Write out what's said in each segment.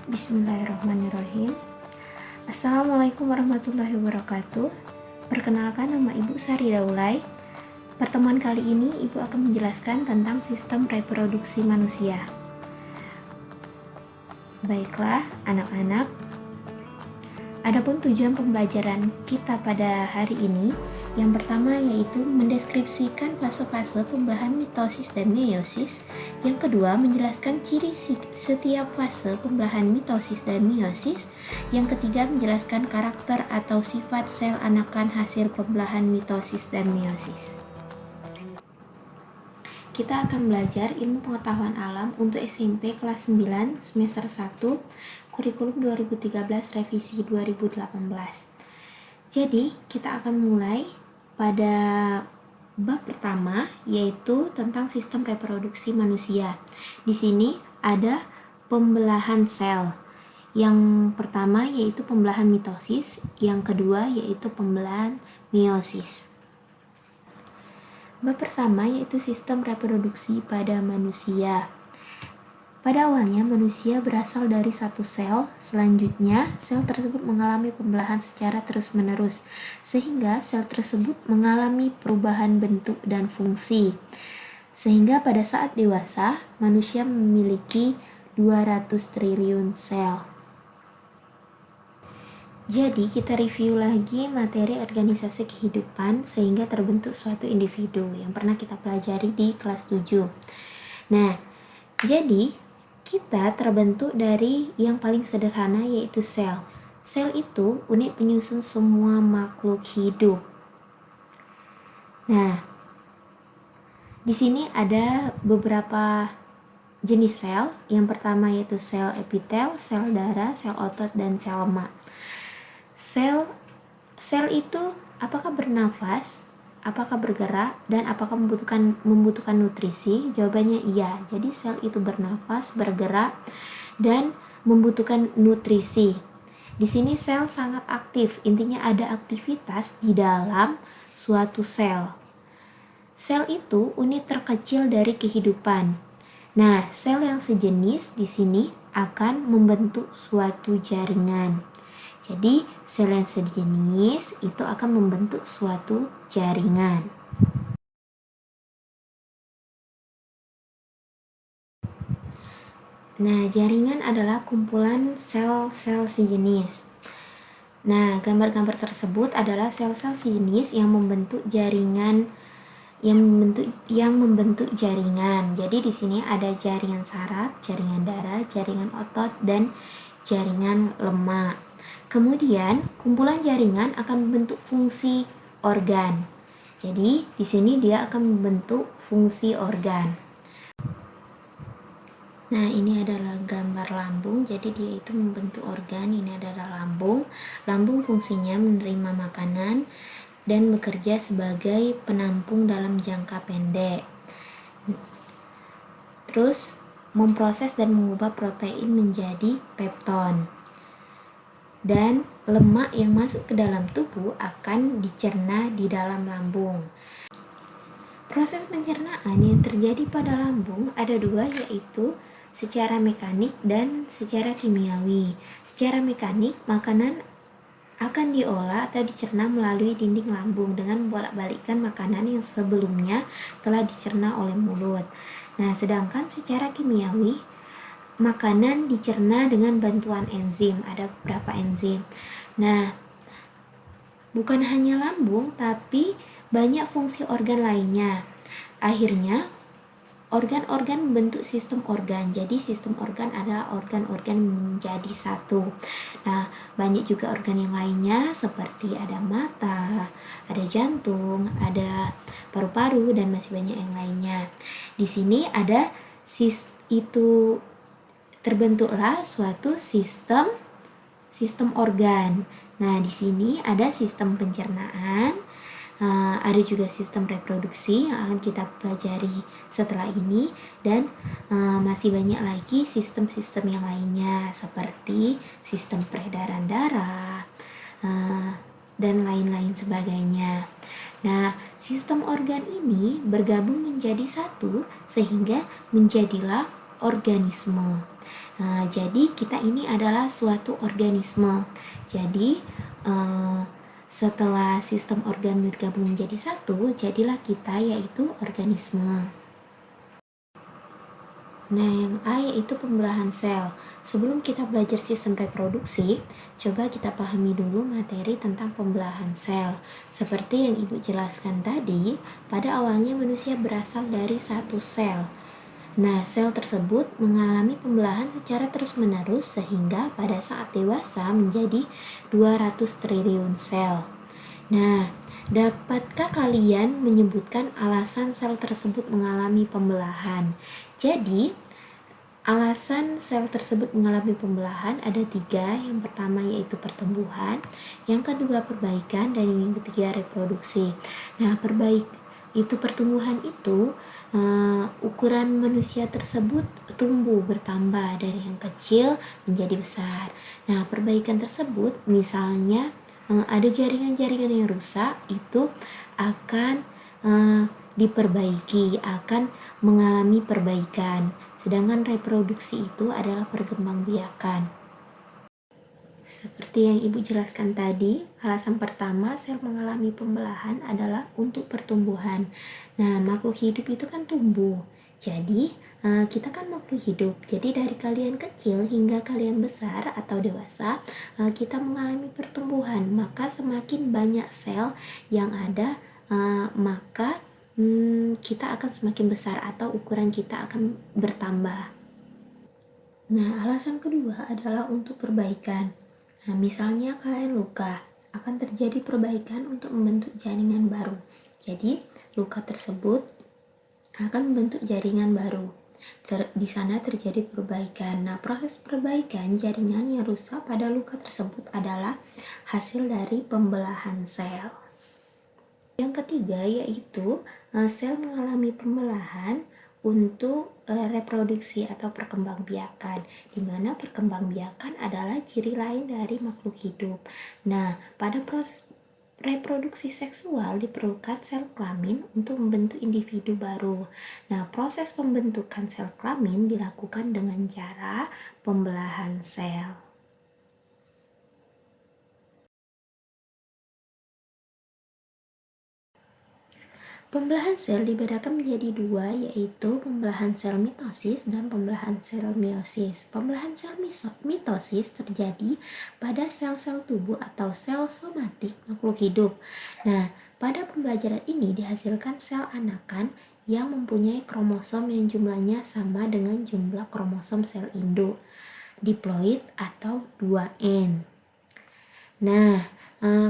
Bismillahirrahmanirrahim. Assalamualaikum warahmatullahi wabarakatuh. Perkenalkan, nama Ibu Sari Daulay. Pertemuan kali ini Ibu akan menjelaskan tentang sistem reproduksi manusia. Baiklah anak-anak, adapun tujuan pembelajaran kita pada hari ini, yang pertama yaitu mendeskripsikan fase-fase pembelahan mitosis dan meiosis. Yang kedua, menjelaskan ciri setiap fase pembelahan mitosis dan meiosis. Yang ketiga, menjelaskan karakter atau sifat sel anakan hasil pembelahan mitosis dan meiosis. Kita akan belajar ilmu pengetahuan alam untuk SMP kelas 9 semester 1 kurikulum 2013 revisi 2018. Jadi, kita akan mulai pada bab pertama, yaitu tentang sistem reproduksi manusia. Di sini ada pembelahan sel. Yang pertama yaitu pembelahan mitosis, yang kedua yaitu pembelahan meiosis. Bab pertama yaitu sistem reproduksi pada manusia. Pada awalnya manusia berasal dari satu sel, selanjutnya sel tersebut mengalami pembelahan secara terus-menerus, sehingga sel tersebut mengalami perubahan bentuk dan fungsi. Sehingga pada saat dewasa, manusia memiliki 200 triliun sel. Jadi kita review lagi materi organisasi kehidupan sehingga terbentuk suatu individu yang pernah kita pelajari di kelas 7. Nah, jadi kita terbentuk dari yang paling sederhana yaitu sel. Sel itu unit penyusun semua makhluk hidup. Nah, di sini ada beberapa jenis sel. Yang pertama yaitu sel epitel, sel darah, sel otot, dan sel lemak. Sel itu apakah bernafas, apakah bergerak, dan apakah membutuhkan nutrisi? Jawabannya iya. Jadi sel itu bernafas, bergerak, dan membutuhkan nutrisi. Di sini sel sangat aktif, intinya ada aktivitas di dalam suatu sel. Sel itu unit terkecil dari kehidupan. Nah, sel yang sejenis di sini akan membentuk suatu jaringan. Jadi, sel yang sejenis itu akan membentuk suatu jaringan. Nah, jaringan adalah kumpulan sel-sel sejenis. Nah, gambar-gambar tersebut adalah sel-sel sejenis yang membentuk jaringan jaringan. Jadi di sini ada jaringan saraf, jaringan darah, jaringan otot, dan jaringan lemak. Kemudian, kumpulan jaringan akan membentuk fungsi organ. Jadi, di sini dia akan membentuk fungsi organ. Nah, ini adalah gambar lambung. Jadi, dia itu membentuk organ. Ini adalah lambung. Lambung fungsinya menerima makanan dan bekerja sebagai penampung dalam jangka pendek. Terus, memproses dan mengubah protein menjadi pepton. Dan lemak yang masuk ke dalam tubuh akan dicerna di dalam lambung. Proses pencernaan yang terjadi pada lambung ada dua, yaitu secara mekanik dan secara kimiawi. Secara mekanik, makanan akan diolah atau dicerna melalui dinding lambung dengan membolak-balikkan makanan yang sebelumnya telah dicerna oleh mulut. Nah, sedangkan secara kimiawi, makanan dicerna dengan bantuan enzim. Ada beberapa enzim. Nah, bukan hanya lambung, tapi banyak fungsi organ lainnya. Akhirnya, organ-organ membentuk sistem organ. Jadi, sistem organ adalah organ-organ menjadi satu. Nah, banyak juga organ yang lainnya seperti ada mata, ada jantung, ada paru-paru, dan masih banyak yang lainnya. Di sini ada terbentuklah suatu sistem organ. Nah, di sini ada sistem pencernaan, ada juga sistem reproduksi yang akan kita pelajari setelah ini, dan masih banyak lagi sistem-sistem yang lainnya seperti sistem peredaran darah dan lain-lain sebagainya. Nah, sistem organ ini bergabung menjadi satu sehingga menjadilah organisme. Jadi kita ini adalah suatu organisme. Jadi setelah sistem organ bergabung menjadi satu, jadilah kita, yaitu organisme. Nah, yang A yaitu pembelahan sel. Sebelum kita belajar sistem reproduksi, coba kita pahami dulu materi tentang pembelahan sel. Seperti yang Ibu jelaskan tadi, pada awalnya manusia berasal dari satu sel. Nah, sel tersebut mengalami pembelahan secara terus-menerus sehingga pada saat dewasa menjadi 200 triliun sel. Nah, dapatkah kalian menyebutkan alasan sel tersebut mengalami pembelahan? Jadi, alasan sel tersebut mengalami pembelahan ada 3. Yang pertama yaitu pertumbuhan, yang kedua perbaikan, dan yang ketiga reproduksi. Nah, pertumbuhan itu ukuran manusia tersebut tumbuh bertambah dari yang kecil menjadi besar. Nah, perbaikan tersebut misalnya ada jaringan-jaringan yang rusak, itu akan diperbaiki, akan mengalami perbaikan. Sedangkan reproduksi itu adalah perkembangbiakan. Seperti yang Ibu jelaskan tadi, alasan pertama sel mengalami pembelahan adalah untuk pertumbuhan. Nah, makhluk hidup itu kan tumbuh. Jadi, kita kan makhluk hidup. Jadi dari kalian kecil hingga kalian besar atau dewasa, kita mengalami pertumbuhan. Maka semakin banyak sel yang ada, maka kita akan semakin besar atau ukuran kita akan bertambah. Nah, alasan kedua adalah untuk perbaikan. Nah, misalnya kalian luka, akan terjadi perbaikan untuk membentuk jaringan baru. Jadi, luka tersebut akan membentuk jaringan baru. Di sana terjadi perbaikan. Nah, proses perbaikan jaringan yang rusak pada luka tersebut adalah hasil dari pembelahan sel. Yang ketiga yaitu sel mengalami pembelahan untuk reproduksi atau perkembangbiakan, di mana perkembangbiakan adalah ciri lain dari makhluk hidup. Nah, pada proses reproduksi seksual diperlukan sel kelamin untuk membentuk individu baru. Nah, proses pembentukan sel kelamin dilakukan dengan cara pembelahan sel. Pembelahan sel dibedakan menjadi 2, yaitu pembelahan sel mitosis dan pembelahan sel meiosis. Pembelahan sel mitosis terjadi pada sel-sel tubuh atau sel somatik makhluk hidup. Nah, pada pembelajaran ini dihasilkan sel anakan yang mempunyai kromosom yang jumlahnya sama dengan jumlah kromosom sel induk, diploid atau 2N. Nah,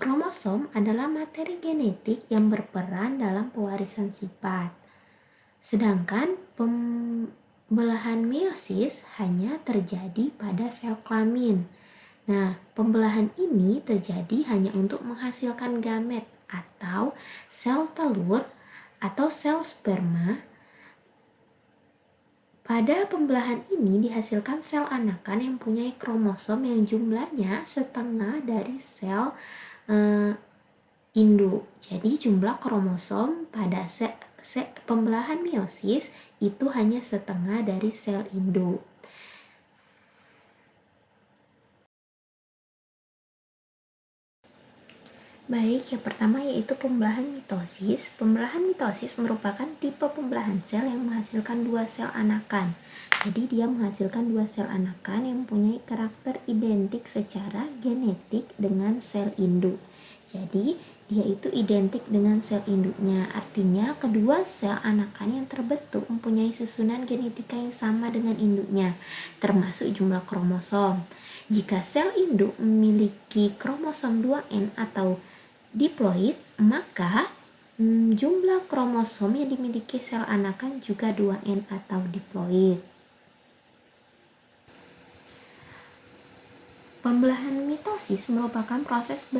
kromosom adalah materi genetik yang berperan dalam pewarisan sifat. Sedangkan pembelahan meiosis hanya terjadi pada sel kelamin. Nah, pembelahan ini terjadi hanya untuk menghasilkan gamet atau sel telur atau sel sperma. Pada pembelahan ini dihasilkan sel anakan yang mempunyai kromosom yang jumlahnya setengah dari sel induk. Jadi jumlah kromosom pada pembelahan meiosis itu hanya setengah dari sel induk. Baik, yang pertama yaitu pembelahan mitosis. Pembelahan mitosis merupakan tipe pembelahan sel yang menghasilkan 2 sel anakan. Jadi dia menghasilkan 2 sel anakan yang mempunyai karakter identik secara genetik dengan sel induk. Jadi dia itu identik dengan sel induknya. Artinya kedua sel anakan yang terbentuk mempunyai susunan genetika yang sama dengan induknya, termasuk jumlah kromosom. Jika sel induk memiliki kromosom 2N atau diploid, maka jumlah kromosom yang dimiliki sel anakan juga 2N atau diploid. Pembelahan mitosis merupakan proses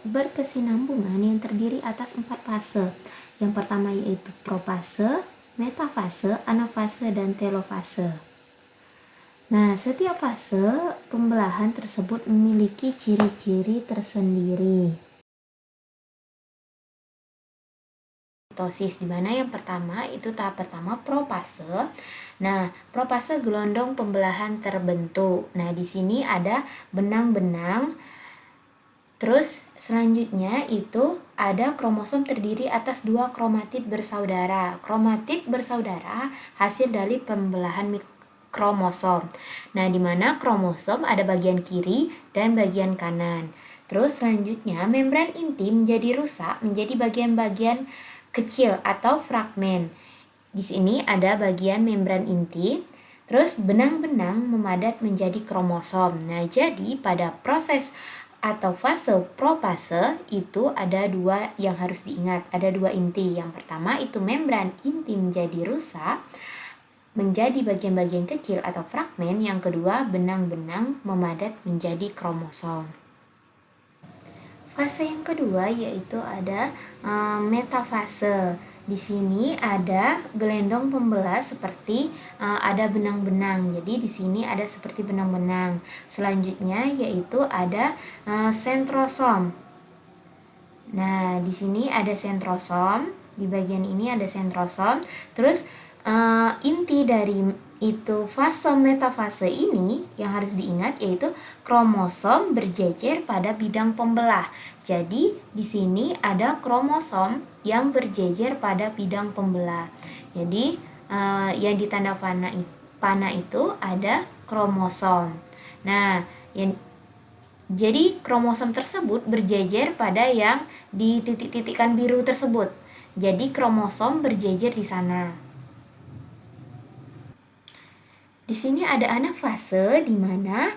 berkesinambungan yang terdiri atas 4 fase. Yang pertama yaitu profase, metafase, anafase, dan telofase. Nah, setiap fase pembelahan tersebut memiliki ciri-ciri tersendiri. mitosis, di mana yang pertama itu tahap pertama profase. Nah, profase gelondong pembelahan terbentuk. Nah, di sini ada benang-benang. Terus selanjutnya itu ada kromosom terdiri atas 2 kromatid bersaudara. Kromatid bersaudara hasil dari pembelahan kromosom. Nah, di mana kromosom ada bagian kiri dan bagian kanan. Terus selanjutnya membran inti menjadi rusak menjadi bagian-bagian kecil atau fragmen. Di sini ada bagian membran inti, terus benang-benang memadat menjadi kromosom. Nah, jadi pada proses atau fase profase itu ada 2 yang harus diingat, ada 2 inti. Yang pertama itu membran inti menjadi rusak menjadi bagian-bagian kecil atau fragmen. Yang kedua, benang-benang memadat menjadi kromosom. Fase yang kedua yaitu ada metafase. Di sini ada gelendong pembelah seperti ada benang-benang. Jadi di sini ada seperti benang-benang. Selanjutnya yaitu ada sentrosom. Nah, di sini ada sentrosom. Di bagian ini ada sentrosom. Terus inti dari itu fase metafase ini yang harus diingat yaitu kromosom berjejer pada bidang pembelah. Jadi di sini ada kromosom yang berjejer pada bidang pembelah. Jadi yang ditanda panah itu ada kromosom. Nah, jadi kromosom tersebut berjejer pada yang di titik-titikkan biru tersebut. Jadi kromosom berjejer di sana. Di sini ada anafase di mana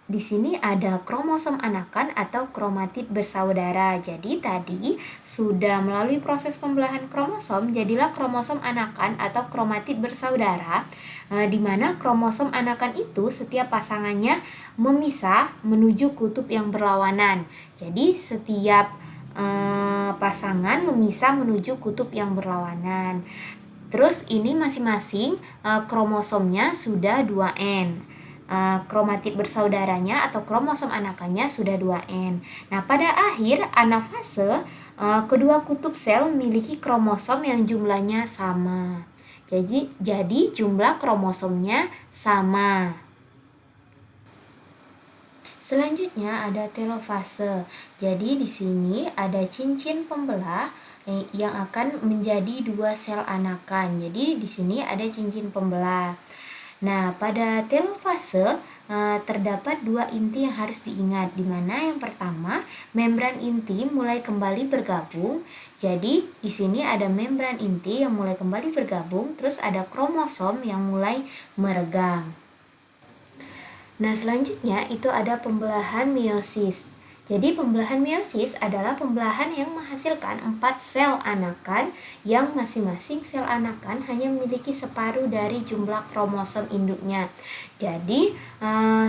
di sini ada kromosom anakan atau kromatid bersaudara. Jadi tadi sudah melalui proses pembelahan kromosom, jadilah kromosom anakan atau kromatid bersaudara, di mana kromosom anakan itu setiap pasangannya memisah menuju kutub yang berlawanan. Jadi setiap pasangan memisah menuju kutub yang berlawanan. Terus ini masing-masing kromosomnya sudah 2N. Kromatid bersaudaranya atau kromosom anakannya sudah 2N. Nah, pada akhir anafase, kedua kutub sel memiliki kromosom yang jumlahnya sama. Jadi jumlah kromosomnya sama. Selanjutnya ada telofase. Jadi di sini ada cincin pembelah yang akan menjadi 2 sel anakan. Jadi di sini ada cincin pembelah. Nah, pada telofase terdapat 2 inti yang harus diingat, di mana yang pertama membran inti mulai kembali bergabung. Jadi di sini ada membran inti yang mulai kembali bergabung, terus ada kromosom yang mulai meregang. Nah, selanjutnya itu ada pembelahan meiosis. Jadi pembelahan meiosis adalah pembelahan yang menghasilkan 4 sel anakan yang masing-masing sel anakan hanya memiliki separuh dari jumlah kromosom induknya. Jadi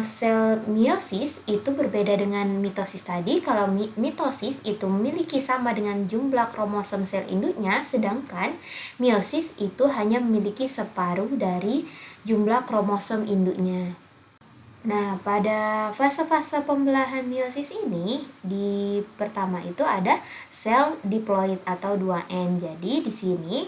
sel meiosis itu berbeda dengan mitosis tadi. Kalau mitosis itu memiliki sama dengan jumlah kromosom sel induknya, sedangkan meiosis itu hanya memiliki separuh dari jumlah kromosom induknya. Nah, pada fase-fase pembelahan meiosis ini, di pertama itu ada sel diploid atau 2N. Jadi di sini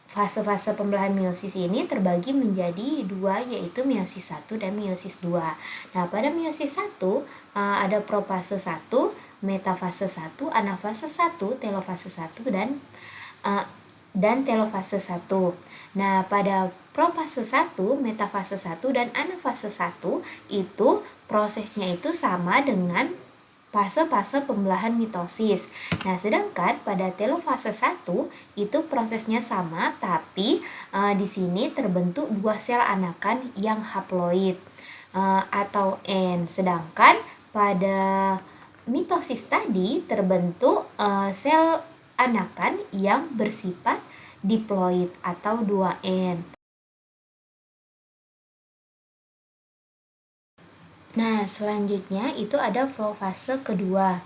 fase-fase pembelahan meiosis ini terbagi menjadi 2, yaitu meiosis 1 dan meiosis 2. Nah, pada meiosis 1 ada profase 1, metafase 1, anafase 1, telofase 1 dan telofase 1. Nah, pada profase 1, metafase 1, dan anafase 1 itu prosesnya itu sama dengan fase-fase pembelahan mitosis. Nah, sedangkan pada telofase 1 itu prosesnya sama, tapi di sini terbentuk 2 sel anakan yang haploid atau N. Sedangkan pada mitosis tadi terbentuk sel anakan yang bersifat diploid atau 2N. Nah, selanjutnya itu ada profase kedua.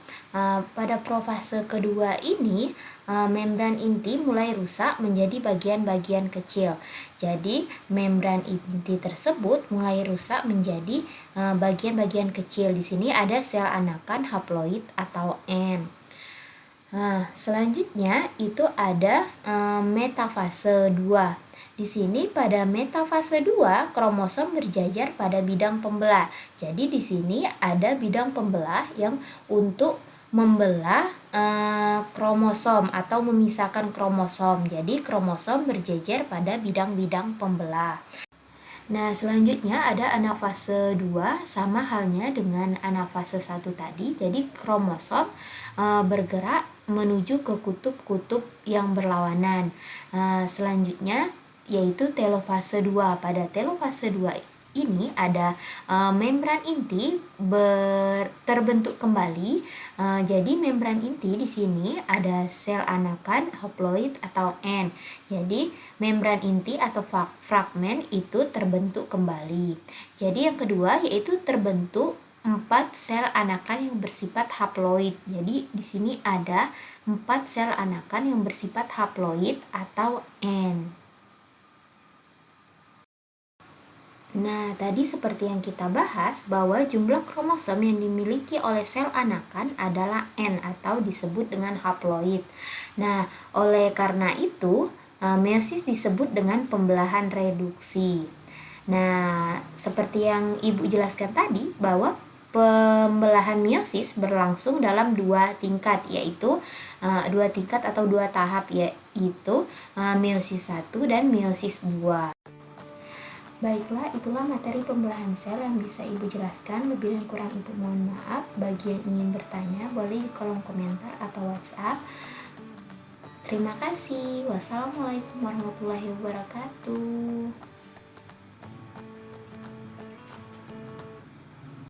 Pada profase kedua ini, membran inti mulai rusak menjadi bagian-bagian kecil. Jadi, membran inti tersebut mulai rusak menjadi bagian-bagian kecil. Di sini ada sel anakan haploid atau N. Nah, selanjutnya itu ada metafase 2. Di sini pada metafase 2 kromosom berjajar pada bidang pembelah. Jadi di sini ada bidang pembelah yang untuk membelah kromosom atau memisahkan kromosom. Jadi kromosom berjejer pada bidang-bidang pembelah. Nah, selanjutnya ada anafase 2 sama halnya dengan anafase 1 tadi. Jadi kromosom bergerak menuju ke kutub-kutub yang berlawanan. Selanjutnya yaitu telofase 2. Pada telofase 2 ini ada membran inti terbentuk kembali. Jadi membran inti di sini ada sel anakan, haploid atau N. Jadi membran inti atau fragmen itu terbentuk kembali. Jadi yang kedua yaitu terbentuk 4 sel anakan yang bersifat haploid. Jadi di sini ada 4 sel anakan yang bersifat haploid atau N. Nah, tadi seperti yang kita bahas bahwa jumlah kromosom yang dimiliki oleh sel anakan adalah N atau disebut dengan haploid. Nah, oleh karena itu, meiosis disebut dengan pembelahan reduksi. Nah, seperti yang Ibu jelaskan tadi bahwa pembelahan meiosis berlangsung dalam 2 tingkat, yaitu 2 tingkat atau 2 tahap, yaitu meiosis 1 dan meiosis 2. Baiklah, itulah materi pembelahan sel yang bisa Ibu jelaskan. Lebih dan kurang Ibu mohon maaf. Bagi yang ingin bertanya, boleh di kolom komentar atau WhatsApp. Terima kasih. Wassalamualaikum warahmatullahi wabarakatuh.